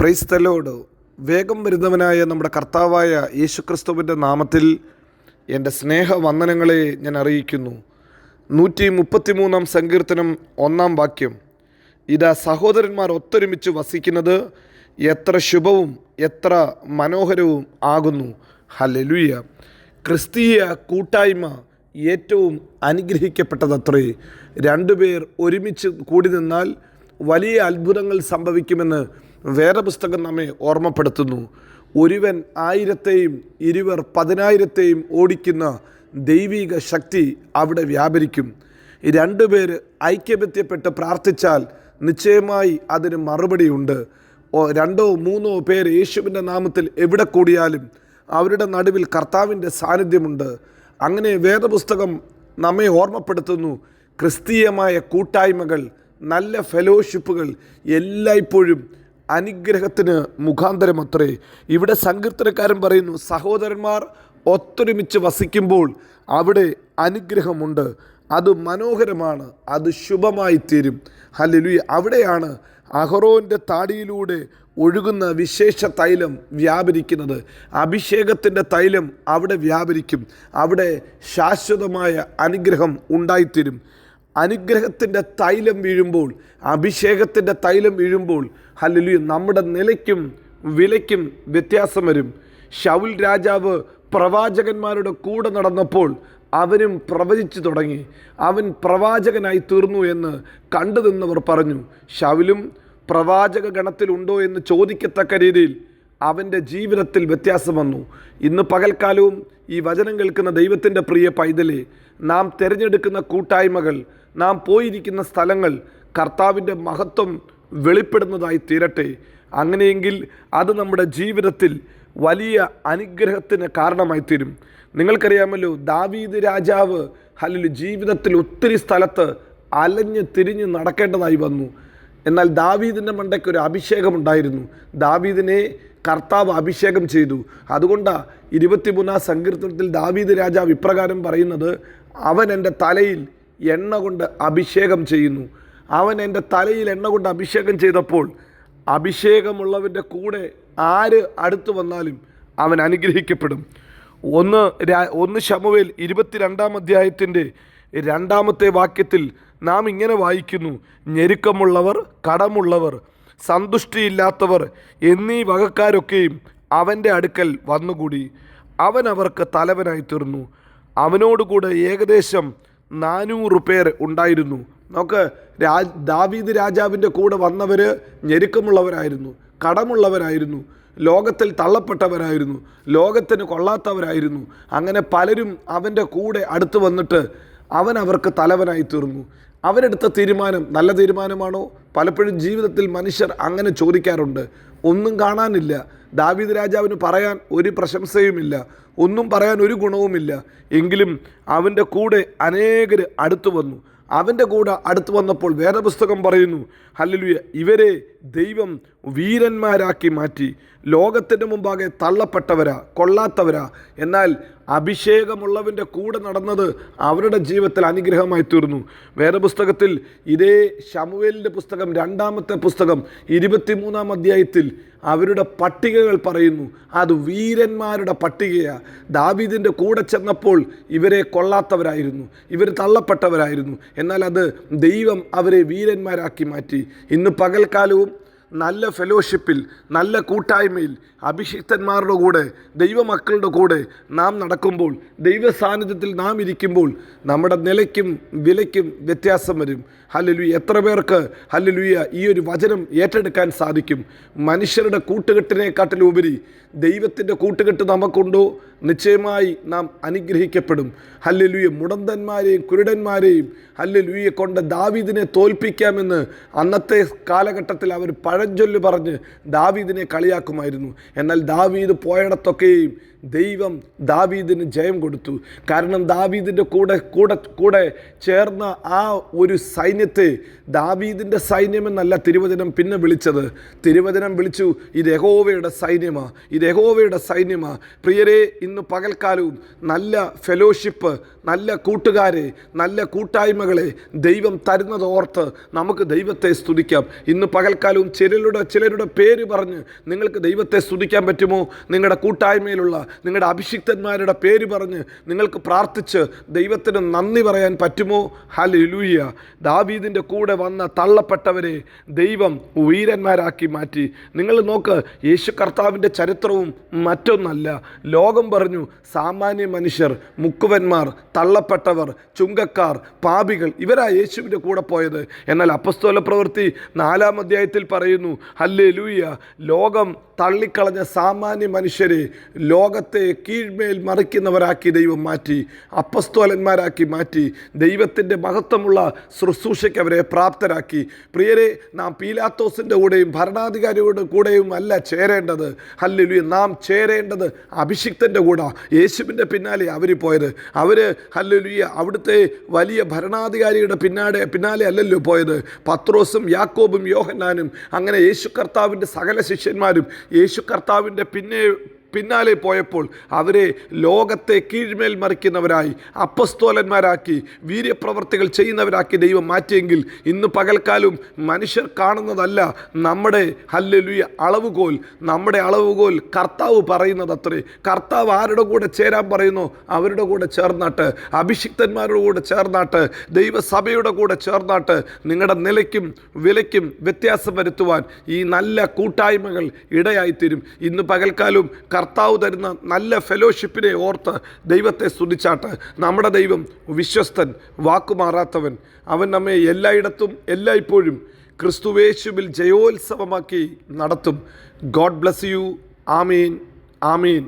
Praise the Lord. വേഗം വരുന്നവനായ നമ്മുടെ കർത്താവായ യേശുക്രിസ്തുവിൻ്റെ നാമത്തിൽ എൻ്റെ സ്നേഹവന്ദനങ്ങളെ ഞാൻ അറിയിക്കുന്നു. 133 സങ്കീർത്തനം 1 വാക്യം. ഇതാ സഹോദരന്മാർ ഒത്തൊരുമിച്ച് വസിക്കുന്നത് എത്ര ശുഭവും എത്ര മനോഹരവും ആകുന്നു. ഹല്ലേലൂയ. ക്രിസ്തീയ കൂട്ടായ്മ ഏറ്റവും അനുഗ്രഹിക്കപ്പെട്ടതത്രേ. രണ്ടുപേർ ഒരുമിച്ച് കൂടി നിന്നാൽ വലിയ അത്ഭുതങ്ങൾ സംഭവിക്കുമെന്ന് വേദപുസ്തകം നമ്മെ ഓർമ്മപ്പെടുത്തുന്നു. ഒരുവൻ 1000-ത്തെയും ഇരുവർ 10,000-ത്തെയും ഓടിക്കുന്ന ദൈവിക ശക്തി അവിടെ വ്യാപരിക്കും. രണ്ടുപേർ ഐക്യബന്ധ്യപ്പെട്ട് പ്രാർത്ഥിച്ചാൽ നിശ്ചയമായി അതിന് മറുപടിയുണ്ട്. 2-3 പേർ യേശുവിൻ്റെ നാമത്തിൽ എവിടെ കൂടിയാലും അവരുടെ നടുവിൽ കർത്താവിൻ്റെ സാന്നിധ്യമുണ്ട്. അങ്ങനെ വേദപുസ്തകം നമ്മെ ഓർമ്മപ്പെടുത്തുന്നു. ക്രിസ്തീയമായ കൂട്ടായ്മകൾ, നല്ല ഫെലോഷിപ്പുകൾ എല്ലായ്പ്പോഴും അനുഗ്രഹത്തിന് മുഖാന്തരമത്രേ. ഇവിടെ സങ്കീർത്തനക്കാരൻ പറയുന്നു, സഹോദരന്മാർ ഒത്തൊരുമിച്ച് വസിക്കുമ്പോൾ അവിടെ അനുഗ്രഹമുണ്ട്, അത് മനോഹരമാണ്, അത് ശുഭമായി തീരും. ഹല്ലേലൂയ. അവിടെയാണ് അഹറോൻ്റെ താടിയിലൂടെ ഒഴുകുന്ന വിശേഷ തൈലം വ്യാപരിക്കുന്നത്. അഭിഷേകത്തിൻ്റെ തൈലം അവിടെ വ്യാപരിക്കും. അവിടെ ശാശ്വതമായ അനുഗ്രഹം ഉണ്ടായിത്തീരും. അനുഗ്രഹത്തിൻ്റെ തൈലം വീഴുമ്പോൾ, അഭിഷേകത്തിൻ്റെ തൈലം വീഴുമ്പോൾ, ഹല്ലേലൂയ, നമ്മുടെ നിലയ്ക്കും വിലയ്ക്കും വ്യത്യാസം വരും. ശൗൽ രാജാവ് പ്രവാചകന്മാരുടെ കൂടെ നടന്നപ്പോൾ അവനും പ്രവചിച്ചു തുടങ്ങി. അവൻ പ്രവാചകനായി തീർന്നു എന്ന് കണ്ടു നിന്നവർ പറഞ്ഞു. ശൗലും പ്രവാചക ഗണത്തിലുണ്ടോ എന്ന് ചോദിക്കത്തക്ക രീതിയിൽ അവൻ്റെ ജീവിതത്തിൽ വ്യത്യാസം വന്നു. ഇന്ന് പകൽക്കാലവും ഈ വചനം കേൾക്കുന്ന ദൈവത്തിൻ്റെ പ്രിയ പൈതലേ, നാം തിരഞ്ഞെടുക്കുന്ന കൂട്ടായ്മകൾ, നാം പോയിരിക്കുന്ന സ്ഥലങ്ങൾ കർത്താവിൻ്റെ മഹത്വം വെളിപ്പെടുന്നതായി തീരട്ടെ. അങ്ങനെയെങ്കിൽ അത് നമ്മുടെ ജീവിതത്തിൽ വലിയ അനുഗ്രഹത്തിന് കാരണമായി തീരും. നിങ്ങൾക്കറിയാമല്ലോ, ദാവീദ് രാജാവ് ജീവിതത്തിൽ ഒത്തിരി സ്ഥലത്ത് അലഞ്ഞ് തിരിഞ്ഞ് നടക്കേണ്ടതായി വന്നു. എന്നാൽ ദാവീദിൻ്റെ മണ്ടയ്ക്ക് ഒരു അഭിഷേകമുണ്ടായിരുന്നു. ദാവീദിനെ കർത്താവ് അഭിഷേകം ചെയ്തു. അതുകൊണ്ടാണ് 23 സങ്കീർത്തനത്തിൽ ദാവീദ് രാജാവ് ഇപ്രകാരം പറയുന്നത്, അവൻ എൻ്റെ തലയിൽ എണ്ണ കൊണ്ട് അഭിഷേകം ചെയ്യുന്നു. അവൻ എൻ്റെ തലയിൽ എണ്ണ കൊണ്ട് അഭിഷേകം ചെയ്തപ്പോൾ അഭിഷേകമുള്ളവൻ്റെ കൂടെ ആര് അടുത്തു വന്നാലും അവൻ അനുഗ്രഹിക്കപ്പെടും. 1 ശമൂവേൽ 22 അധ്യായത്തിൻ്റെ 2 വാക്യത്തിൽ നാം ഇങ്ങനെ വായിക്കുന്നു, ഞെരുക്കമുള്ളവർ, കടമുള്ളവർ, സന്തുഷ്ടിയില്ലാത്തവർ എന്നീ വകക്കാരൊക്കെയും അവൻ്റെ അടുക്കൽ വന്നുകൂടി. അവൻ അവർക്ക് തലവനായി തീർന്നു. അവനോടുകൂടെ ഏകദേശം 400 പേർ ഉണ്ടായിരുന്നു. നമുക്ക് ദാവീദ് രാജാവിൻ്റെ കൂടെ വന്നവർ ഞെരുക്കമുള്ളവരായിരുന്നു, കടമുള്ളവരായിരുന്നു, ലോകത്തിൽ തള്ളപ്പെട്ടവരായിരുന്നു, ലോകത്തിന് കൊള്ളാത്തവരായിരുന്നു. അങ്ങനെ പലരും അവൻ്റെ കൂടെ അടുത്ത് വന്നിട്ട് അവൻ അവർക്ക് തലവനായി തീർന്നു. അവരെടുത്ത തീരുമാനം നല്ല തീരുമാനമാണോ? പലപ്പോഴും ജീവിതത്തിൽ മനുഷ്യർ അങ്ങനെ ചോദിക്കാറുണ്ട്. ഒന്നും കാണാനില്ല. ദാവീദ് രാജാവിന് പറയാൻ ഒരു പ്രശംസയുമില്ല, ഒന്നും പറയാൻ ഒരു ഗുണവുമില്ല. എങ്കിലും അവൻ്റെ കൂടെ അനേകർ അടുത്തു വന്നു. അവൻ്റെ കൂടെ അടുത്ത് വന്നപ്പോൾ വേദപുസ്തകം പറയുന്നു, ഹല്ലേലൂയ, ഇവരെ ദൈവം വീരന്മാരാക്കി മാറ്റി. ലോകത്തിൻ്റെ മുമ്പാകെ തള്ളപ്പെട്ടവരാ, കൊള്ളാത്തവരാ. എന്നാൽ അഭിഷേകമുള്ളവൻ്റെ കൂടെ നടന്നത് അവരുടെ ജീവിതത്തിൽ അനുഗ്രഹമായി തീർന്നു. വേദപുസ്തകത്തിൽ ഇതേ ശമൂവേലിൻ്റെ പുസ്തകം 2-ാമത്തെ പുസ്തകം 23 അധ്യായത്തിൽ അവരുടെ പട്ടികകൾ പറയുന്നു. അത് വീരന്മാരുടെ പട്ടികയാണ്. ദാവീദിൻ്റെ കൂടെ ചെന്നപ്പോൾ ഇവരെ കൊള്ളാത്തവരായിരുന്നു, ഇവർ തള്ളപ്പെട്ടവരായിരുന്നു. എന്നാൽ അത് ദൈവം അവരെ വീരന്മാരാക്കി മാറ്റി. ഇന്ന് പകൽക്കാലവും നല്ല ഫെലോഷിപ്പിൽ, നല്ല കൂട്ടായ്മയിൽ, അഭിഷിക്തന്മാരുടെ കൂടെ, ദൈവമക്കളുടെ കൂടെ നാം നടക്കുമ്പോൾ, ദൈവ സാന്നിധ്യത്തിൽ നാം ഇരിക്കുമ്പോൾ നമ്മുടെ നിലയ്ക്കും വിലയ്ക്കും വ്യത്യാസം വരും. ഹല്ലേലൂയ. എത്ര പേർക്ക് ഹല്ലേലൂയ ഈ ഒരു വചനം ഏറ്റെടുക്കാൻ സാധിക്കും? മനുഷ്യരുടെ കൂട്ടുകെട്ടിനെക്കാട്ടിലുപരി ദൈവത്തിൻ്റെ കൂട്ടുകെട്ട് നമുക്കുണ്ടോ? നിശ്ചയമായി നാം അനുഗ്രഹിക്കപ്പെടും. ഹല്ലേലൂയ. മുടന്തന്മാരെയും കുരുടന്മാരെയും ഹല്ലേലൂയ കൊണ്ട് ദാവീദിനെ തോൽപ്പിക്കാമെന്ന് അന്നത്തെ കാലഘട്ടത്തിൽ അവർ പഴഞ്ചൊല്ല് പറഞ്ഞ് ദാവീദിനെ കളിയാക്കുമായിരുന്നു. എന്നാൽ ദാവീദ് പോയിടത്തൊക്കെയും ദൈവം ദാവീദിന് ജയം കൊടുത്തു. കാരണം ദാവീദിൻ്റെ കൂടെ ചേർന്ന ആ ഒരു സൈന്യത്തെ ദാവീദിൻ്റെ സൈന്യമെന്നല്ല തിരുവചനം പിന്നെ വിളിച്ചത്. തിരുവചനം വിളിച്ചു, ഇത് യഹോവയുടെ സൈന്യമാണ്, ഇത് യഹോവയുടെ സൈന്യമാണ്. പ്രിയരെ, ഇന്ന് പകൽക്കാലവും നല്ല ഫെലോഷിപ്പ്, നല്ല കൂട്ടുകാരെ, നല്ല കൂട്ടായ്മകളെ ദൈവം തരുന്നത് ഓർത്ത് നമുക്ക് ദൈവത്തെ സ്തുതിക്കാം. ഇന്ന് പകൽക്കാലവും ചിലരുടെ പേര് പറഞ്ഞ് നിങ്ങൾക്ക് ദൈവത്തെ സ്തുതിക്കാൻ പറ്റുമോ? നിങ്ങളുടെ കൂട്ടായ്മയിലുള്ള നിങ്ങളുടെ അഭിഷിക്തന്മാരുടെ പേര് പറഞ്ഞ് നിങ്ങൾക്ക് പ്രാർത്ഥിച്ച് ദൈവത്തിന് നന്ദി പറയാൻ പറ്റുമോ? ഹല്ലേലൂയ. ദാവീദിൻ്റെ കൂടെ വന്ന തള്ളപ്പെട്ടവരെ ദൈവം വീരന്മാരാക്കി മാറ്റി. നിങ്ങൾ നോക്ക്, യേശു കർത്താവിൻ്റെ ചരിത്രവും മറ്റൊന്നല്ല. ലോകം പറഞ്ഞു സാമാന്യ മനുഷ്യർ, മുക്കുവന്മാർ, തള്ളപ്പെട്ടവർ, ചുങ്കക്കാർ, പാപികൾ, ഇവരാ യേശുവിൻ്റെ കൂടെ പോയത്. എന്നാൽ അപ്പസ്തോല പ്രവൃത്തി 4-ാം അധ്യായത്തിൽ പറയുന്നു, ഹല്ലേലൂയ, ലോകം തള്ളിക്കളഞ്ഞ സാമാന്യ മനുഷ്യരെ ലോകത്തെ കീഴ്മേൽ മറിക്കുന്നവരാക്കി ദൈവം മാറ്റി, അപ്പസ്തോലന്മാരാക്കി മാറ്റി, ദൈവത്തിൻ്റെ മഹത്വമുള്ള ശുശ്രൂഷയ്ക്ക് അവരെ പ്രാപ്തരാക്കി. പ്രിയരെ, നാം പീലാത്തോസിൻ്റെ കൂടെയും ഭരണാധികാരിയുടെ കൂടെയും അല്ല ചേരേണ്ടത്. ഹല്ലേലൂയ, നാം ചേരേണ്ടത് അഭിഷിക്തൻ്റെ കൂടെ. യേശുവിൻ്റെ പിന്നാലെ അവർ പോയത്. അവർ ഹല്ലേലൂയ അവിടുത്തെ വലിയ ഭരണാധികാരിയുടെ പിന്നാലെ അല്ലല്ലോ പോയത്. പത്രോസും യാക്കോബും യോഹന്നാനും അങ്ങനെ യേശു കർത്താവിൻ്റെ സകല ശിഷ്യന്മാരും യേശു കർത്താവിൻ്റെ പിന്നാലെ പോയപ്പോൾ അവരെ ലോകത്തെ കീഴ്മേൽ മറിക്കുന്നവരായി, അപ്പസ്തോലന്മാരാക്കി, വീര്യപ്രവർത്തികൾ ചെയ്യുന്നവരാക്കി ദൈവം മാറ്റിയെങ്കിൽ ഇന്ന് പകൽക്കാലം മനുഷ്യർ കാണുന്നതല്ല നമ്മുടെ ഹല്ലേലൂയ അളവുകോൽ. നമ്മുടെ അളവുകോൽ കർത്താവ് പറയുന്നത് അത്രേ. കർത്താവ് ആരുടെ കൂടെ ചേരാൻ പറയുന്നു അവരുടെ കൂടെ ചേർന്നാട്ട്, അഭിഷിക്തന്മാരുടെ കൂടെ ചേർന്നാട്ട്, ദൈവസഭയുടെ കൂടെ ചേർന്നാട്ട് നിങ്ങളുടെ നിലയ്ക്കും വിലയ്ക്കും വ്യത്യാസം വരുത്തുവാൻ ഈ നല്ല കൂട്ടായ്മകൾ ഇടയായിത്തീരും. ഇന്ന് പകൽക്കാലം കർത്താവ് തരുന്ന നല്ല ഫെലോഷിപ്പിനെ ഓർത്ത് ദൈവത്തെ സ്തുതിച്ചാട്ട്. നമ്മുടെ ദൈവം വിശ്വസ്തൻ, വാക്കുമാറാത്തവൻ. അവൻ നമ്മെ എല്ലായിടത്തും എല്ലായ്പ്പോഴും ക്രിസ്തുവേശുവിൽ ജയോത്സവമാക്കി നടത്തും. God bless you. Amin, Amin.